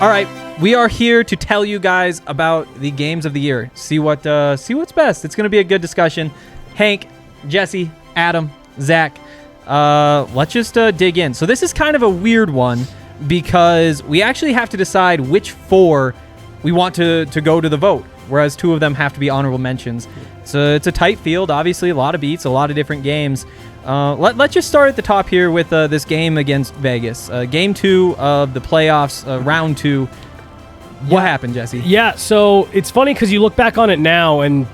All right, we are here to tell you guys about the games of the year. See what's best. It's going to be a good discussion. Hank, Jesse, Adam, Zach, let's just dig in. So this is kind of a weird one because we actually have to decide which 4 we want to go to the vote, whereas 2 of them have to be honorable mentions. So it's a tight field, obviously, a lot of beats, a lot of different games. Let's just start at the top here with this game against Vegas. Game 2 of the playoffs, round 2. What happened, Jesse? Yeah, so it's funny because you look back on it now, and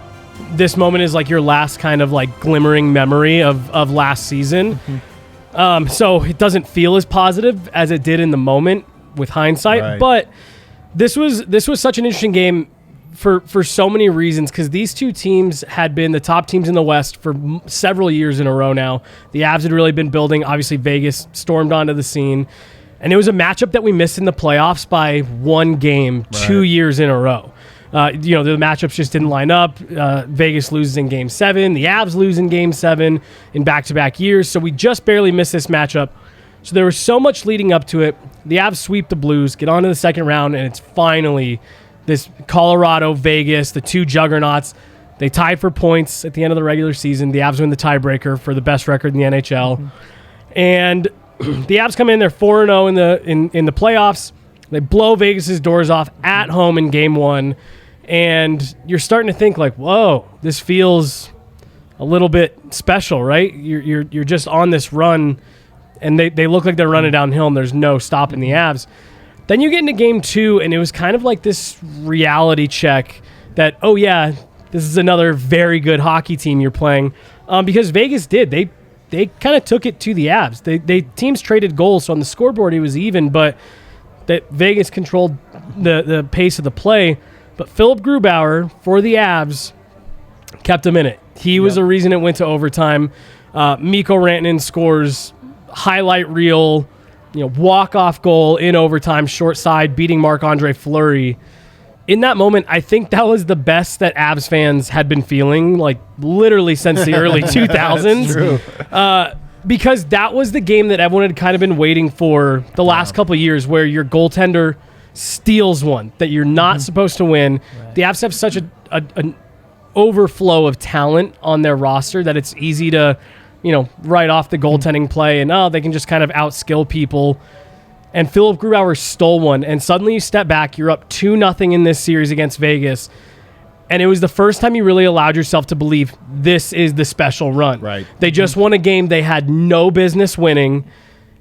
this moment is like your last kind of like glimmering memory of last season. Mm-hmm. So it doesn't feel as positive as it did in the moment with hindsight. Right. But this was such an interesting game for so many reasons, because these 2 teams had been the top teams in the West for several years in a row now. The Avs had really been building. Obviously, Vegas stormed onto the scene. And it was a matchup that we missed in the playoffs by 1 game, 2 years in a row. The matchups just didn't line up. Vegas loses in Game 7. The Avs lose in Game 7 in back-to-back years. So we just barely missed this matchup. So there was so much leading up to it. The Avs sweep the Blues, get on to the second round, and it's finally this Colorado, Vegas, the 2 juggernauts. They tied for points at the end of the regular season. The Avs win the tiebreaker for the best record in the NHL. Mm-hmm. And the Avs come in, they're 4-0 in the playoffs. They blow Vegas's doors off at home in Game 1. And you're starting to think like, whoa, this feels a little bit special, right? You're just on this run, and they look like they're running downhill, and there's no stopping the Avs. Then you get into Game 2, and it was kind of like this reality check that, oh yeah, this is another very good hockey team you're playing. Because Vegas did. They kind of took it to the Avs. They teams traded goals, so on the scoreboard it was even, but that Vegas controlled the pace of the play. But Philip Grubauer for the Avs kept them in it. He was the reason it went to overtime. Mikko Rantanen scores highlight reel, walk-off goal in overtime, short side, beating Marc-Andre Fleury. In that moment, I think that was the best that Avs fans had been feeling, like literally since the early 2000s. True. Because that was the game that everyone had kind of been waiting for the last couple of years, where your goaltender steals one that you're not supposed to win. Right. The Avs have such an overflow of talent on their roster that it's easy to, write off the goaltending play and, they can just kind of outskill people. And Philip Grubauer stole one, and suddenly you step back, you're up 2-0 in this series against Vegas, and it was the first time you really allowed yourself to believe this is the special run. Right. They just won a game they had no business winning,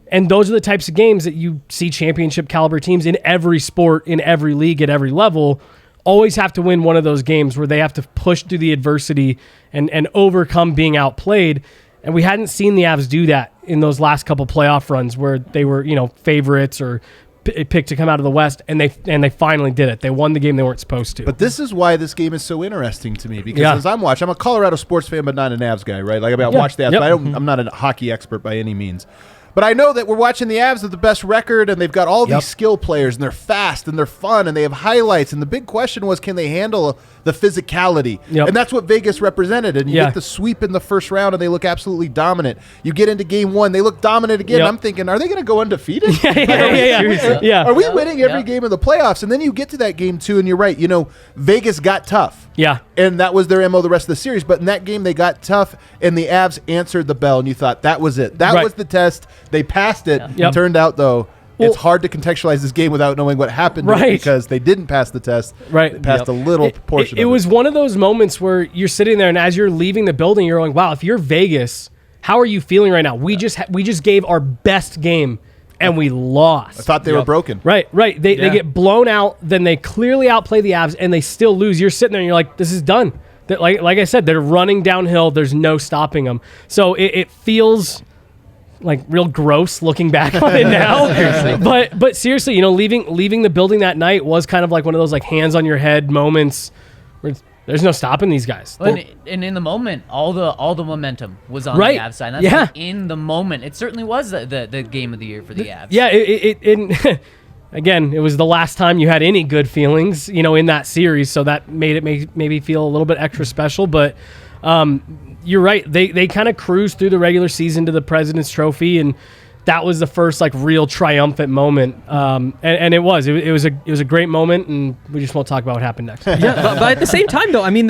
and those are the types of games that you see championship caliber teams in every sport, in every league, at every level, always have to win one of those games where they have to push through the adversity and overcome being outplayed. And we hadn't seen the Avs do that in those last couple playoff runs where they were, favorites or picked to come out of the West, and they finally did it. They won the game they weren't supposed to. But this is why this game is so interesting to me, because as I'm watching, I'm a Colorado sports fan, but not an Avs guy, right? Like I watch the Avs, but I'm not a hockey expert by any means. But I know that we're watching the Avs with the best record, and they've got all these skill players, and they're fast, and they're fun, and they have highlights. And the big question was, can they handle the physicality? And that's what Vegas represented. And you get the sweep in the first round, and they look absolutely dominant. You get into Game 1, they look dominant again. I'm thinking, are they going to go undefeated? Are we winning every game of the playoffs? And then you get to that Game 2, and you're right. Vegas got tough. Yeah. And that was their MO the rest of the series. But in that game, they got tough, and the Avs answered the bell, and you thought, that was it. That was the test. They passed it. Turned out, though, it's hard to contextualize this game without knowing what happened because they didn't pass the test. Right. They passed a little portion of it. It was one of those moments where you're sitting there, and as you're leaving the building, you're going, wow, if you're Vegas, how are you feeling right now? We just gave our best game, and we lost. I thought they were broken. Right. They get blown out, then they clearly outplay the Avs, and they still lose. You're sitting there, and you're like, this is done. Like I said, they're running downhill. There's no stopping them. So it feels like real gross looking back on it now. but seriously, leaving the building that night was kind of like one of those like hands on your head moments where there's no stopping these guys. Well, and in the moment, all the momentum was on the Avs side. That's like in the moment. It certainly was the game of the year for the Avs. Yeah, again, it was the last time you had any good feelings, in that series, so that made it maybe feel a little bit extra special. But you're right. They kind of cruised through the regular season to the President's Trophy, and that was the first like real triumphant moment. And it was a great moment, and we just won't talk about what happened next. Yeah, but at the same time, though, I mean,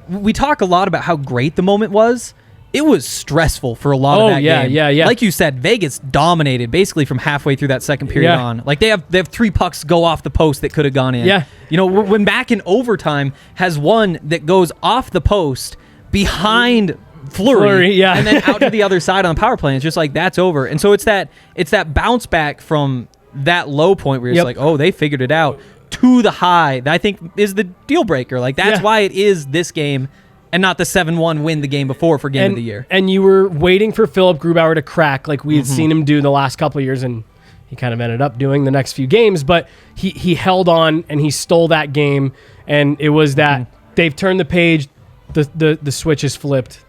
we talk a lot about how great the moment was. It was stressful for a lot of that game. Yeah. Like you said, Vegas dominated basically from halfway through that second period on. Like they have 3 pucks go off the post that could have gone in. Yeah. You know, when back in overtime has one that goes off the post behind Fleury, and then out to the other side on the power play. And it's just like that's over. And so it's that bounce back from that low point where it's like, oh, they figured it out, to the high that I think is the deal breaker. Like that's why it is this game and not the 7-1 win the game before for game of the year. And you were waiting for Philip Grubauer to crack like we had seen him do the last couple of years, and he kind of ended up doing the next few games, but he held on and he stole that game, and it was that they've turned the page, the switch is flipped.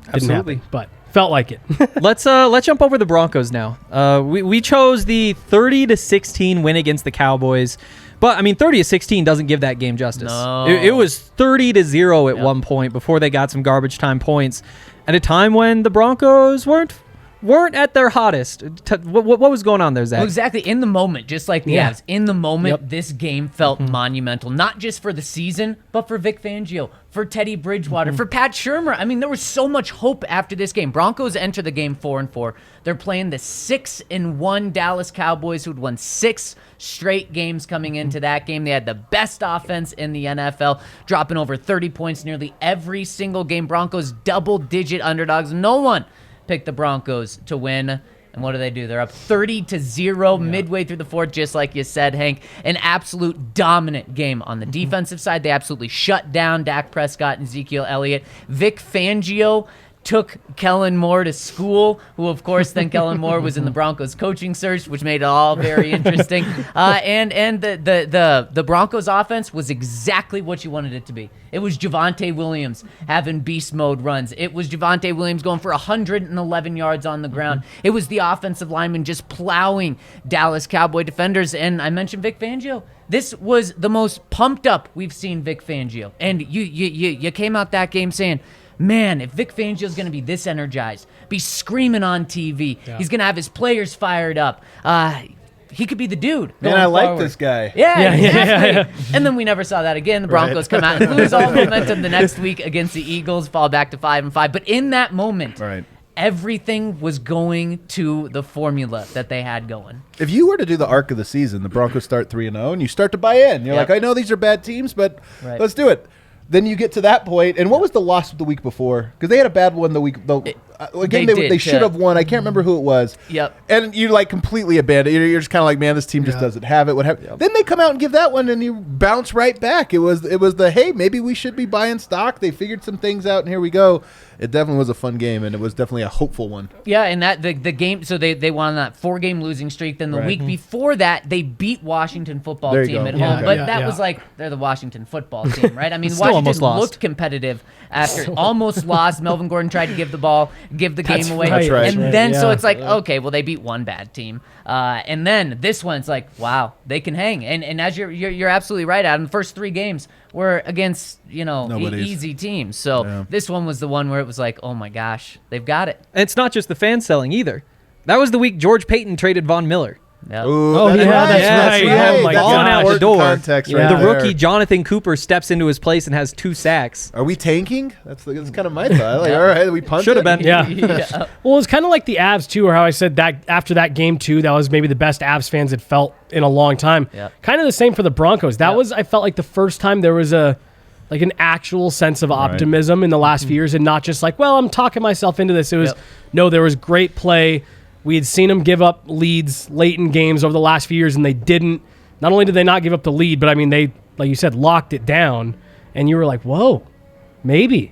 Absolutely. Didn't happen, but felt like it. Let's jump over the Broncos now. We chose the 30-16 win against the Cowboys. But, I mean, 30-16 doesn't give that game justice. No. It was 30-0 at one point before they got some garbage time points at a time when the Broncos weren't at their hottest. What was going on there, Zach? Well, exactly. In the moment, just like the Avs, in the moment, this game felt monumental, not just for the season, but for Vic Fangio, for Teddy Bridgewater, for Pat Shurmur. I mean, there was so much hope after this game. Broncos enter the game 4-4. They're playing the 6-1 Dallas Cowboys, who'd won 6 straight games coming into that game. They had the best offense in the NFL, dropping over 30 points nearly every single game. Broncos double-digit underdogs. No one picked the Broncos to win. And what do? They're up 30-0 midway through the fourth, just like you said, Hank. An absolute dominant game on the defensive side. They absolutely shut down Dak Prescott and Ezekiel Elliott. Vic Fangio took Kellen Moore to school, who, of course, then Kellen Moore was in the Broncos coaching search, which made it all very interesting. And the Broncos offense was exactly what you wanted it to be. It was Javonte Williams having beast mode runs. It was Javonte Williams going for 111 yards on the ground. It was the offensive lineman just plowing Dallas Cowboy defenders. And I mentioned Vic Fangio. This was the most pumped up we've seen Vic Fangio. And you came out that game saying, man, if Vic Fangio's going to be this energized, be screaming on TV, he's going to have his players fired up, he could be the dude. Man, I like this guy. Yeah, exactly. And then we never saw that again. The Broncos come out and lose all momentum the next week against the Eagles, fall back to 5-5. But in that moment, everything was going to the formula that they had going. If you were to do the arc of the season, the Broncos start 3-0, and you start to buy in. You're like, I know these are bad teams, but let's do it. Then you get to that point, and what was the loss of the week before? Because they had a bad one the week. They should have won. I can't remember who it was. Yep. And you like completely abandon. You're just kind of like, man, this team just doesn't have it. What happened? Then they come out and give that one, and you bounce right back. It was the hey, maybe we should be buying stock. They figured some things out, and here we go. It definitely was a fun game, and it was definitely a hopeful one. Yeah, and that the game. So they won that 4-game losing streak. Then the week before that, they beat Washington football team at home. But that was like they're the Washington football team, right? I mean, Washington looked competitive after almost lost. Melvin Gordon tried to give the game away. That's right. And then so it's like, okay, well they beat one bad team. And then this one's like, wow, they can hang. And as you're absolutely right, Adam. The first 3 games were against easy teams. So this one was the one where it was like, oh my gosh, they've got it. And it's not just the fan selling either. That was the week George Payton traded Von Miller. Yep. That's right. Oh my God. Out the door. The rookie Jonathan Cooper steps into his place and has 2 sacks. Are we tanking? That's kind of my thought. Like, all right, we punted. Should have been. Yeah. Well, it's kind of like the Avs too, or how I said that after that game too, that was maybe the best Avs fans had felt in a long time. Yep. Kind of the same for the Broncos. That was, I felt like the first time there was an actual sense of optimism in the last few years, and not just like, well, I'm talking myself into this. It was no, there was great play. We had seen them give up leads late in games over the last few years, and they didn't. Not only did they not give up the lead, but I mean, they, like you said, locked it down, and you were like, whoa, maybe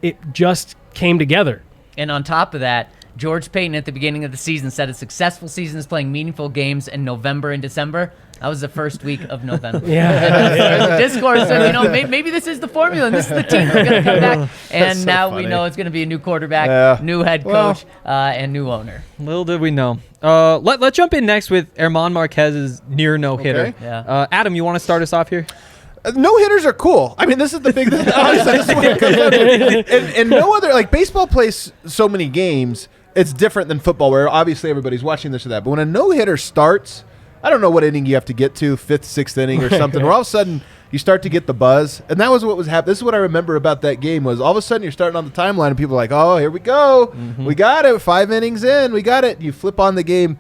it just came together. And on top of that, George Payton at the beginning of the season said a successful season is playing meaningful games in November and December. That was the first week of November. The discourse said, maybe this is the formula, and this is the team that's going to come back. And now we know it's going to be a new quarterback, new head coach, and new owner. Little did we know. Let's jump in next with Herman Marquez's near no-hitter. Okay. Yeah. Adam, you want to start us off here? No-hitters are cool. I mean, this is the big thing. Honestly, this is what it comes down to. And no other, like, baseball plays so many games. it's different than football, where obviously everybody's watching this or that. But when a no-hitter starts, I don't know what inning you have to get to, 5th, 6th inning or something, where all of a sudden you start to get the buzz. And that was what was happening. This is what I remember about that game was all of a sudden you're starting on the timeline and people are like, oh, here we go. We got it. 5 innings in. We got it. You flip on the game.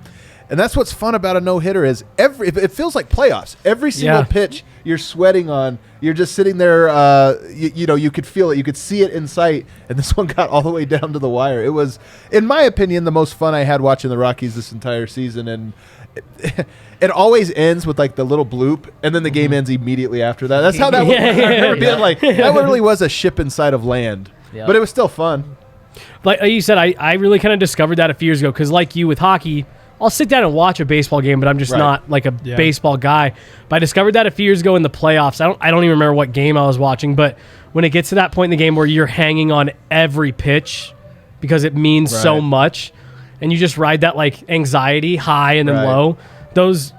And that's what's fun about a no-hitter is it feels like playoffs. Every single pitch you're sweating on, you're just sitting there, you could feel it. You could see it in sight. And this one got all the way down to the wire. It was, in my opinion, the most fun I had watching the Rockies this entire season. And it always ends with like the little bloop, and then the game ends immediately after that. That's how that was. I remember being like, that literally was a ship inside of land. But it was still fun. Like you said, I really kind of discovered that a few years ago because like you with hockey, I'll sit down and watch a baseball game, but I'm just not like a baseball guy. But I discovered that a few years ago in the playoffs. I don't even remember what game I was watching, but when it gets to that point in the game where you're hanging on every pitch because it means so much, and you just ride that like anxiety high and then low, those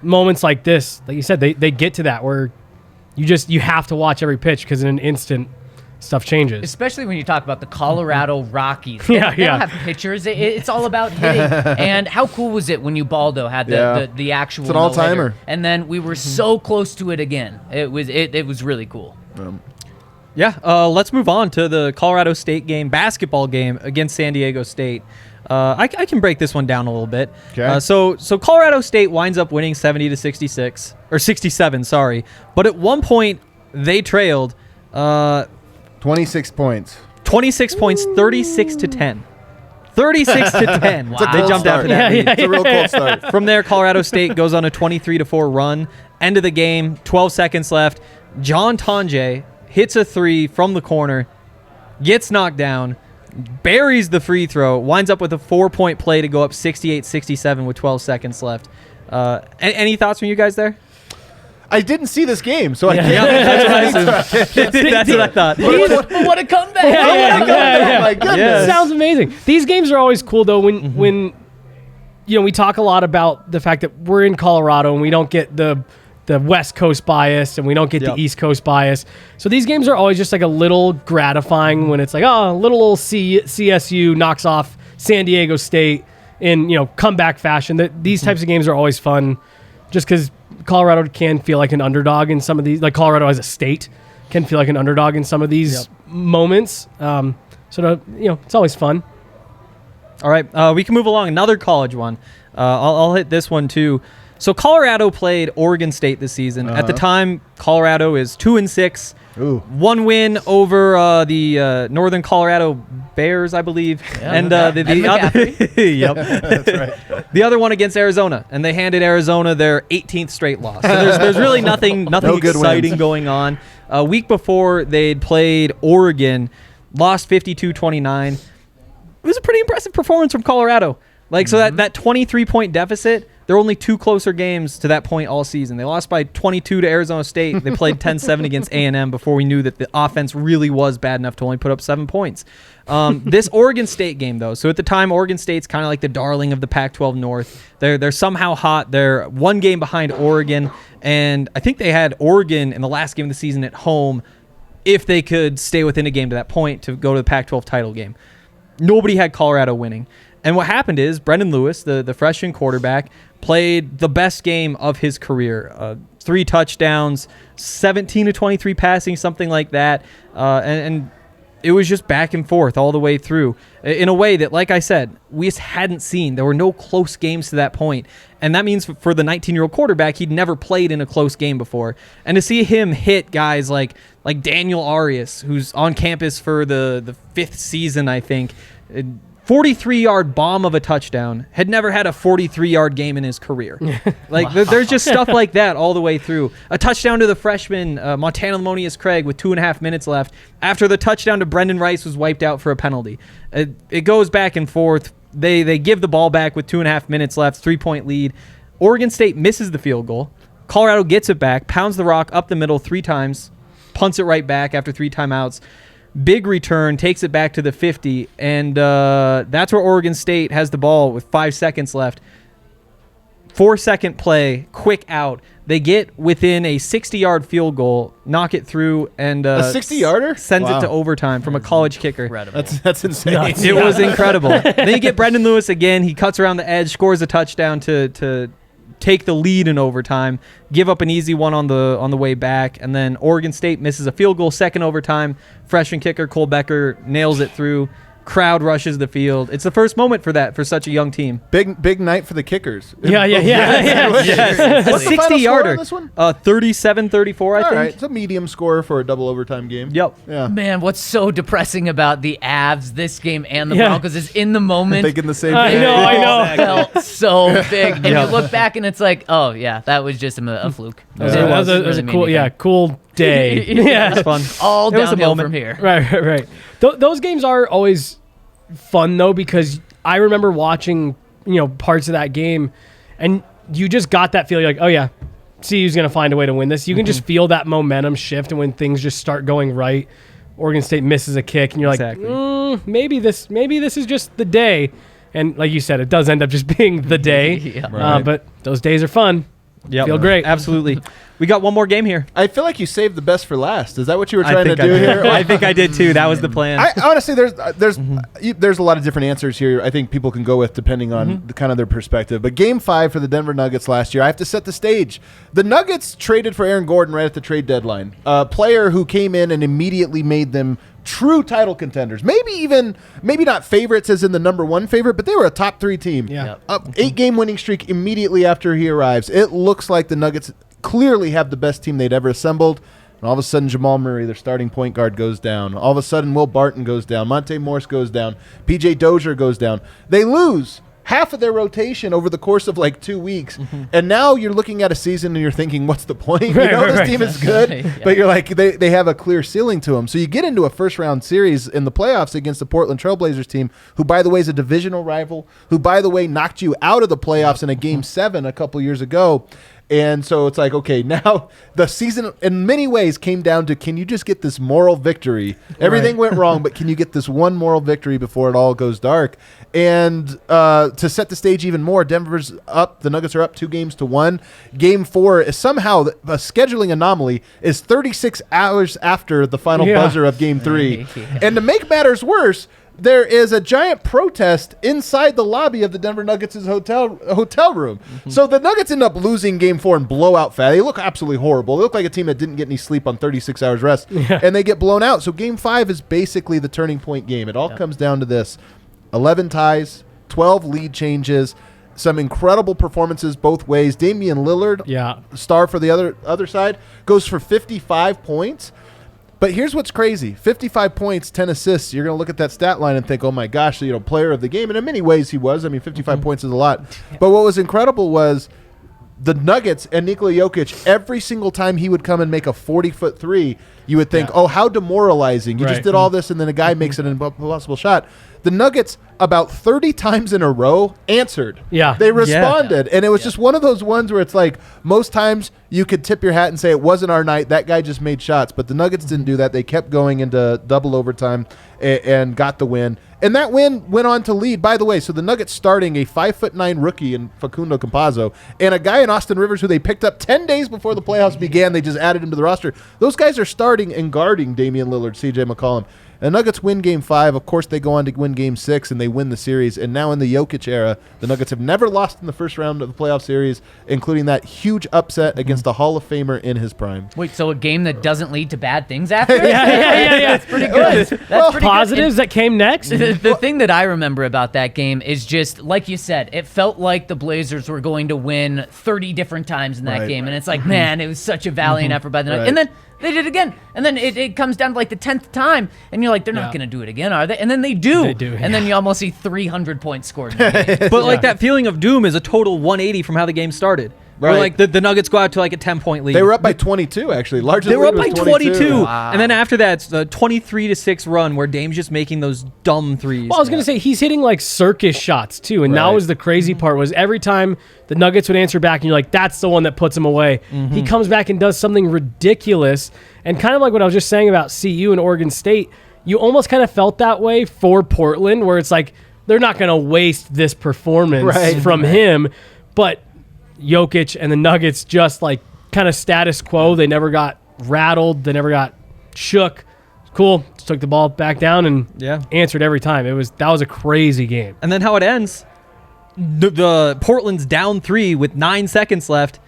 moments like this, like you said, they get to that where you have to watch every pitch because in an instant stuff changes. Especially when you talk about the Colorado Rockies. They don't have pitchers. It's all about hitting. And how cool was it when Ubaldo had the actual it's an all-timer. And then we were so close to it again. It was really cool. Let's move on to the Colorado State basketball game against San Diego State. I can break this one down a little bit. Okay. So Colorado State winds up winning 70-66 or 67, sorry. But at one point they trailed 26 points. 26 points, 36-10. 36-10. Wow. They jumped after that. It's a real cold start. From there, Colorado State goes on a 23-4 run. End of the game, 12 seconds left. John Tonje hits a 3 from the corner, gets knocked down, buries the free throw, winds up with a 4-point play to go up 68-67 with 12 seconds left. Any thoughts from you guys there? I didn't see this game, so I can't. That's what I thought. What a comeback. Oh my goodness. Yes. Sounds amazing. These games are always cool, though, when we talk a lot about the fact that we're in Colorado and we don't get the West Coast bias and we don't get the East Coast bias. So these games are always just like a little gratifying when it's like, little old CSU knocks off San Diego State in, comeback fashion. These types of games are always fun just because Colorado can feel like an underdog in some of these, like Colorado as a state can feel like an underdog in some of these moments. It's always fun. All right, we can move along. Another college one. I'll hit this one too. So Colorado played Oregon State this season. At the time, Colorado is 2-6. Ooh. One win over the Northern Colorado Bears, I believe, and the other, That's right. the other one against Arizona, and they handed Arizona their 18th straight loss. So there's really nothing No good exciting wins. going on. A week before they'd played Oregon, lost 52-29. It was a pretty impressive performance from Colorado. So that 23-point deficit, there were only 2 closer games to that point all season. They lost by 22 to Arizona State. They played 10-7 against A&M before we knew that the offense really was bad enough to only put up 7 points. This Oregon State game, though, so at the time, Oregon State's kind of like the darling of the Pac-12 North. They're somehow hot. They're 1 game behind Oregon, and I think they had Oregon in the last game of the season at home if they could stay within a game to that point to go to the Pac-12 title game. Nobody had Colorado winning. And what happened is Brendan Lewis, the freshman quarterback, played the best game of his career. 3 touchdowns, 17-23 passing, something like that. And it was just back and forth all the way through in a way that, like I said, we just hadn't seen. There were no close games to that point. And that means for the 19-year-old quarterback, he'd never played in a close game before. And to see him hit guys like Daniel Arias, who's on campus for the 5th season, I think, 43-yard bomb of a touchdown, had never had a 43-yard game in his career. There's just stuff like that all the way through. A touchdown to the freshman, Montana Lemonius Craig, with 2.5 minutes left, after the touchdown to Brendan Rice was wiped out for a penalty. It goes back and forth. They give the ball back with 2.5 minutes left, 3-point lead. Oregon State misses the field goal. Colorado gets it back, pounds the rock up the middle 3 times, punts it right back after 3 timeouts. Big return, takes it back to the 50, and that's where Oregon State has the ball with 5 seconds left. 4-second play, quick out. They get within a 60-yard field goal, knock it through, and a 60-yarder sends it to overtime from a college kicker. Incredible. That's insane. It was incredible. Then you get Brendan Lewis again. He cuts around the edge, scores a touchdown to take the lead in overtime, give up an easy one on the way back, and then Oregon State misses a field goal, second overtime. Freshman kicker Cole Becker nails it through. Crowd rushes the field. It's the first moment for such a young team. Big night for the kickers. Yeah. Yes. A What's the final score 60-yarder. on this one? 37-34, I think. All right, it's a medium score for a double overtime game. Yep. Yeah. Man, what's so depressing about the Avs, this game, and the Broncos is in the moment. Thinking the same I thing. know. It felt so big. And you look back and it's like, oh, yeah, that was just a fluke. It was a cool day. Yeah, it's fun. All It was a downhill moment. from here. Right. Those games are always fun though, because I remember watching, parts of that game, and you just got that feeling like, oh yeah, CU's gonna find a way to win this. You can just feel that momentum shift, and when things just start going right, Oregon State misses a kick, and you're like, maybe this is just the day. And like you said, it does end up just being the day. Yeah. Right. But those days are fun. Yep. Feel great. Absolutely. We got one more game here. I feel like you saved the best for last. Is that what you were trying to do here? I think I did too. That was the plan. Honestly, there's a lot of different answers here. I think people can go with depending on the kind of their perspective. But Game 5 for the Denver Nuggets last year, I have to set the stage. The Nuggets traded for Aaron Gordon right at the trade deadline, a player who came in and immediately made them true title contenders. Maybe not favorites as in the number one favorite, but they were a top 3 team. Yeah. Yep. Up 8-game winning streak immediately after he arrives. It looks like the Nuggets clearly have the best team they'd ever assembled. And all of a sudden, Jamal Murray, their starting point guard, goes down. All of a sudden, Will Barton goes down. Monte Morris goes down. P.J. Dozier goes down. They lose half of their rotation over the course of like 2 weeks. And now you're looking at a season and you're thinking, what's the point? This team is good, Yeah. but you're like, they have a clear ceiling to them. So you get into a first-round series in the playoffs against the Portland Trailblazers team, who, by the way, is a divisional rival, who, by the way, knocked you out of the playoffs in a Game 7 a couple years ago. And so it's like, okay, now the season in many ways came down to, can you just get this moral victory? Everything went wrong, but can you get this one moral victory before it all goes dark? And to set the stage even more, Denver's up. The Nuggets are up 2-1. Game 4 is somehow a scheduling anomaly is 36 hours after the final buzzer of Game 3. And to make matters worse, there is a giant protest inside the lobby of the Denver Nuggets' hotel room. So the Nuggets end up losing Game 4 in blowout fashion. They look absolutely horrible. They look like a team that didn't get any sleep on 36 hours rest, and they get blown out. So Game 5 is basically the turning point game. It all comes down to this. 11 ties, 12 lead changes, some incredible performances both ways. Damian Lillard, star for the other side, goes for 55 points. But here's what's crazy. 55 points, 10 assists. You're going to look at that stat line and think, oh, my gosh, player of the game. And in many ways he was. I mean, 55 points is a lot. But what was incredible was the Nuggets and Nikola Jokic, every single time he would come and make a 40-foot three, you would think, oh, how demoralizing. You just did all this, and then a guy makes an impossible shot. The Nuggets, about 30 times in a row, answered. They responded. And it was just one of those ones where it's like, most times you could tip your hat and say it wasn't our night. That guy just made shots. But the Nuggets didn't do that. They kept going into double overtime and got the win. And that win went on to lead, by the way. So the Nuggets starting a 5'9" rookie in Facundo Campazzo and a guy in Austin Rivers who they picked up 10 days before the playoffs began. They just added him to the roster. Those guys are starting and guarding Damian Lillard, C.J. McCollum. And Nuggets win Game 5. Of course, they go on to win Game 6, and they win the series. And now in the Jokic era, the Nuggets have never lost in the first round of the playoff series, including that huge upset against a Hall of Famer in his prime. Wait, so a game that doesn't lead to bad things after? Yeah. That's pretty good. That's pretty positives good. that came next. The thing that I remember about that game is just, like you said, it felt like the Blazers were going to win 30 different times in that game. And it's like, man, it was such a valiant effort by the Nuggets. And then they did it again. And then it comes down to like the 10th time, and you're like, they're not going to do it again, are they? And then they do. And then you almost see 300 points scored in the game. But like that feeling of doom is a total 180 from how the game started. Where like the Nuggets go out to like a 10-point lead. They were up by 22, actually. They were up by 22. Wow. And then after that, it's the 23-6 run where Dame's just making those dumb threes. Well, I was going to say, he's hitting like circus shots too. And that was the crazy part, was every time the Nuggets would answer back and you're like, that's the one that puts him away. He comes back and does something ridiculous. And kind of like what I was just saying about CU and Oregon State, you almost kind of felt that way for Portland, where it's like, they're not going to waste this performance from him. But Jokic and the Nuggets just like kind of status quo. They never got rattled. They never got shook. Cool. Just took the ball back down and answered every time. That was a crazy game. And then how it ends, the Portland's down 3 with 9 seconds left.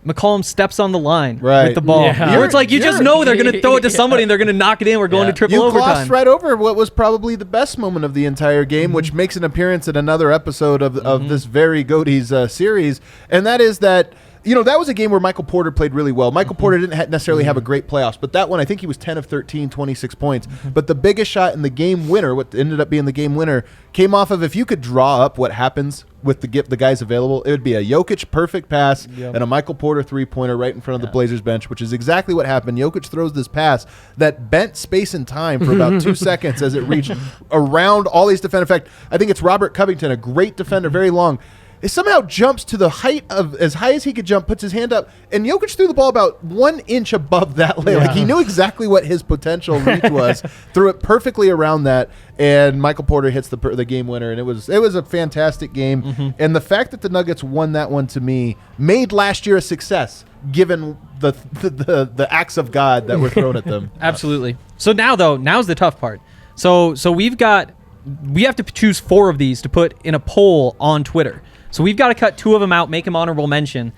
McCollum steps on the line with the ball. Yeah. It's like you just know they're going to throw it to somebody and they're going to knock it in. We're going to triple overtime. You glossed right over what was probably the best moment of the entire game, which makes an appearance in another episode of this very Goaties series, and that is that that was a game where Michael Porter played really well. Michael Porter didn't necessarily have a great playoffs, but that one, I think he was 10 of 13, 26 points. But the biggest shot in the game winner, what ended up being the game winner, came off of, if you could draw up what happens with the guys available, it would be a Jokic perfect pass and a Michael Porter three-pointer right in front of the Blazers bench, which is exactly what happened. Jokic throws this pass that bent space and time for about 2 seconds as it reached around all these defenders. In fact, I think it's Robert Covington, a great defender, very long. It somehow jumps to the height of as high as he could jump, puts his hand up, and Jokic threw the ball about 1 inch above that lane. Like he knew exactly what his potential reach was, threw it perfectly around that, and Michael Porter hits the game winner, and it was a fantastic game. And the fact that the Nuggets won that one, to me, made last year a success, given the acts of God that were thrown at them. Absolutely. So now's the tough part. So we have to choose 4 of these to put in a poll on Twitter. So we've got to cut 2 of them out, make them honorable mention.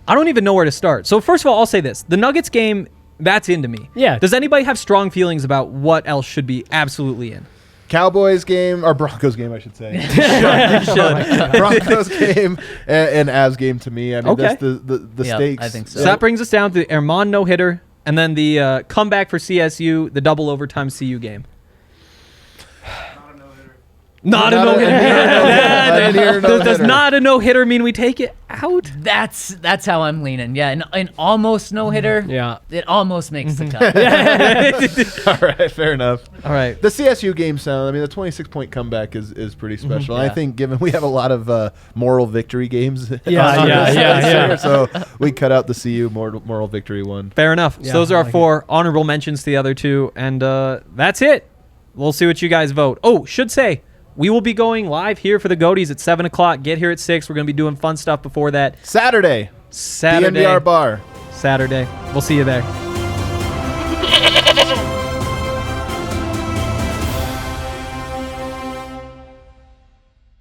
I don't even know where to start. So first of all, I'll say this. The Nuggets game, that's into me. Yeah. Does anybody have strong feelings about what else should be absolutely in? Cowboys game, or Broncos game, I should say. Should. Broncos game and Avs game to me. I mean, that's the stakes. I think so. So that brings us down to the Herman no-hitter, and then the comeback for CSU, the double overtime CU game. Not a no-hitter. Does not a no-hitter mean we take it out? That's how I'm leaning. Yeah, an almost no-hitter. Yeah. It almost makes the cut. All right, fair enough. All right. The CSU game sound, I mean, the 26-point comeback is pretty special. And I think given we have a lot of moral victory games. Yeah. So we cut out the CU moral victory one. Fair enough. Yeah, so those are our I like 4 honorable mentions to the other 2, and that's it. We'll see what you guys vote. Oh, should say, we will be going live here for the Goaties at 7 o'clock. Get here at 6. We're going to be doing fun stuff before that. Saturday. DNVR bar. Saturday. We'll see you there.